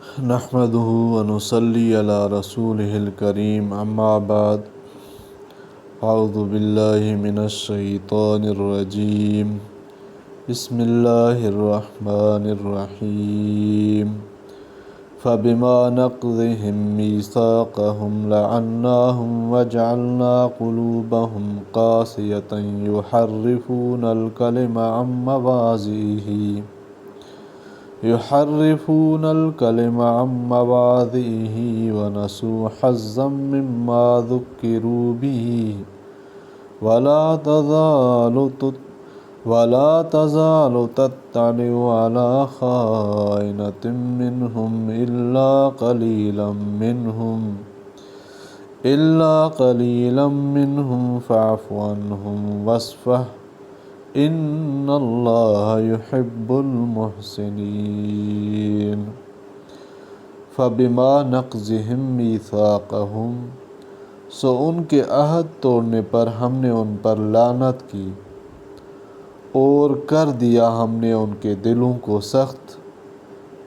نحمده ونصلي على رسوله الكريم اما بعد اعوذ بالله من الشيطان الرجيم بسم الله الرحمن الرحيم فبما نقضهم ميثاقهم لعناهم وجعلنا قلوبهم قاسية يحرفون الكلم عن مواضعه ونسوا حظا مما ذكروا به ولا تزال تطلع على خائنة منهم إلا قليلا منهم فاعف عنهم واصفح ان اللہ يحب المحسنین فبما نقضهم میثاقهم سو ان کے عہد توڑنے پر ہم نے ان پر لعنت کی اور کر دیا ہم نے ان کے دلوں کو سخت،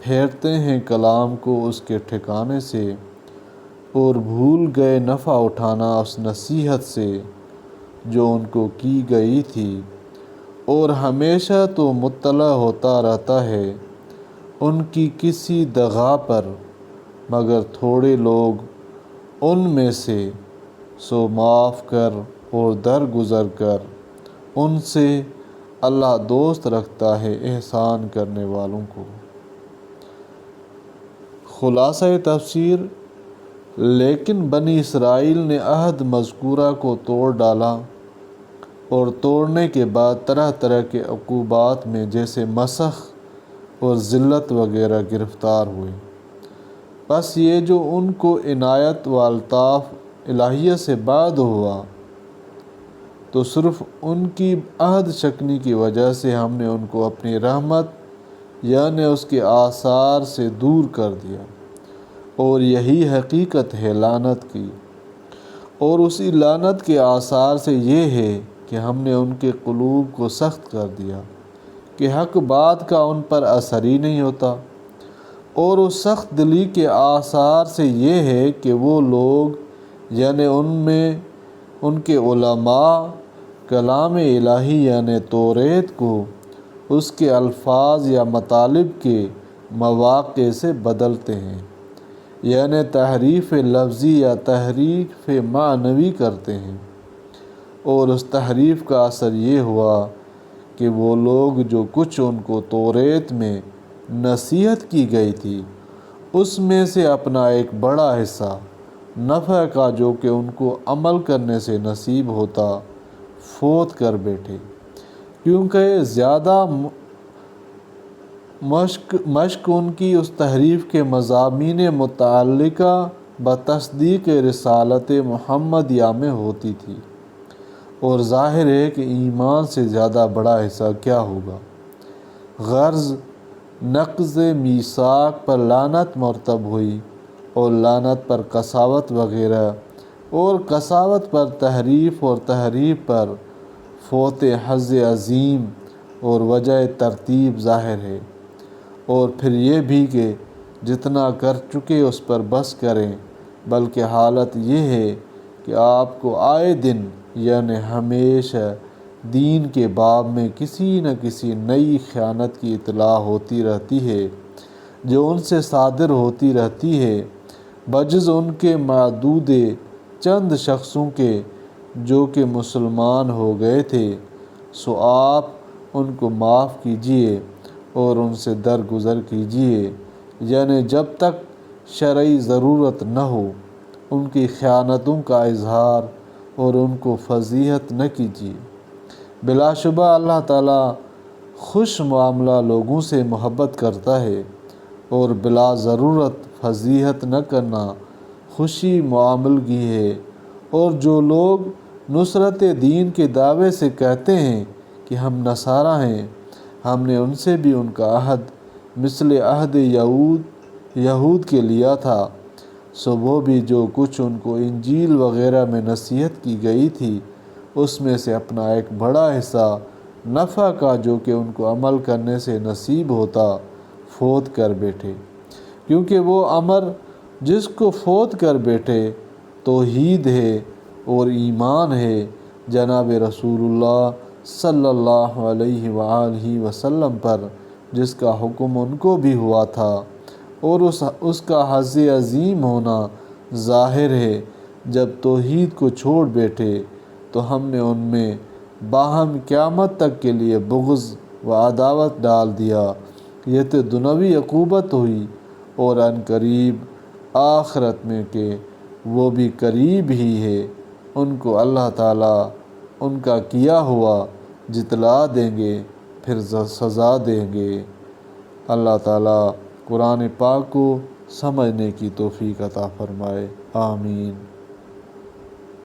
پھیرتے ہیں کلام کو اس کے ٹھکانے سے اور بھول گئے نفع اٹھانا اس نصیحت سے جو ان کو کی گئی تھی، اور ہمیشہ تو مطلع ہوتا رہتا ہے ان کی کسی دغا پر مگر تھوڑے لوگ ان میں سے، سو معاف کر اور درگزر کر ان سے، اللہ دوست رکھتا ہے احسان کرنے والوں کو۔ خلاصہ تفسیر: لیکن بنی اسرائیل نے عہد مذکورہ کو توڑ ڈالا اور توڑنے کے بعد طرح طرح کے عقوبات میں جیسے مسخ اور ذلت وغیرہ گرفتار ہوئے۔ بس یہ جو ان کو عنایت و الطاف الہیہ سے بعد ہوا تو صرف ان کی عہد شکنی کی وجہ سے ہم نے ان کو اپنی رحمت یعنی اس کے آثار سے دور کر دیا، اور یہی حقیقت ہے لعنت کی۔ اور اسی لعنت کے آثار سے یہ ہے کہ ہم نے ان کے قلوب کو سخت کر دیا کہ حق بات کا ان پر اثر ہی نہیں ہوتا، اور اس سخت دلی کے آثار سے یہ ہے کہ وہ لوگ یعنی ان کے علماء کلام الہی یعنی توریت کو اس کے الفاظ یا مطالب کے مواقع سے بدلتے ہیں، یعنی تحریف لفظی یا تحریف معنوی کرتے ہیں، اور اس تحریف کا اثر یہ ہوا کہ وہ لوگ جو کچھ ان کو توریت میں نصیحت کی گئی تھی اس میں سے اپنا ایک بڑا حصہ نفع کا جو کہ ان کو عمل کرنے سے نصیب ہوتا فوت کر بیٹھے، کیونکہ زیادہ مشق ان کی اس تحریف کے مضامین متعلقہ بتصدیق رسالت محمدیہ میں ہوتی تھی، اور ظاہر ہے کہ ایمان سے زیادہ بڑا حصہ کیا ہوگا۔ غرض نقض میثاق پر لعنت مرتب ہوئی، اور لعنت پر قساوت وغیرہ، اور قساوت پر تحریف، اور تحریف پر فوت حظ عظیم، اور وجہ ترتیب ظاہر ہے۔ اور پھر یہ بھی کہ جتنا کر چکے اس پر بس کریں، بلکہ حالت یہ ہے کہ آپ کو آئے دن یعنی ہمیشہ دین کے باب میں کسی نہ کسی نئی خیانت کی اطلاع ہوتی رہتی ہے جو ان سے صادر ہوتی رہتی ہے، بجز ان کے معدود چند شخصوں کے جو کہ مسلمان ہو گئے تھے، سو آپ ان کو معاف کیجیے اور ان سے درگزر کیجیے، یعنی جب تک شرعی ضرورت نہ ہو ان کی خیانتوں کا اظہار اور ان کو فضیحت نہ کیجیے۔ بلا شبہ اللہ تعالیٰ خوش معاملہ لوگوں سے محبت کرتا ہے، اور بلا ضرورت فضیحت نہ کرنا خوشی معاملگی ہے۔ اور جو لوگ نصرت دین کے دعوے سے کہتے ہیں کہ ہم نصارہ ہیں، ہم نے ان سے بھی ان کا عہد مثل عہد یہود کے لیا تھا، سو وہ بھی جو کچھ ان کو انجیل وغیرہ میں نصیحت کی گئی تھی اس میں سے اپنا ایک بڑا حصہ نفع کا جو کہ ان کو عمل کرنے سے نصیب ہوتا فوت کر بیٹھے۔ کیونکہ وہ امر جس کو فوت کر بیٹھے توحید ہے اور ایمان ہے جناب رسول اللہ صلی اللہ علیہ وآلہ وسلم پر، جس کا حکم ان کو بھی ہوا تھا، اور اس کا حظ عظیم ہونا ظاہر ہے۔ جب توحید کو چھوڑ بیٹھے تو ہم نے ان میں باہم قیامت تک کے لیے بغض و عداوت ڈال دیا۔ یہ تو دنیاوی عقوبت ہوئی، اور ان قریب آخرت میں کہ وہ بھی قریب ہی ہے، ان کو اللہ تعالیٰ ان کا کیا ہوا جتلا دیں گے، پھر سزا دیں گے۔ اللہ تعالیٰ قرآن پاک کو سمجھنے کی توفیق عطا فرمائے، آمین۔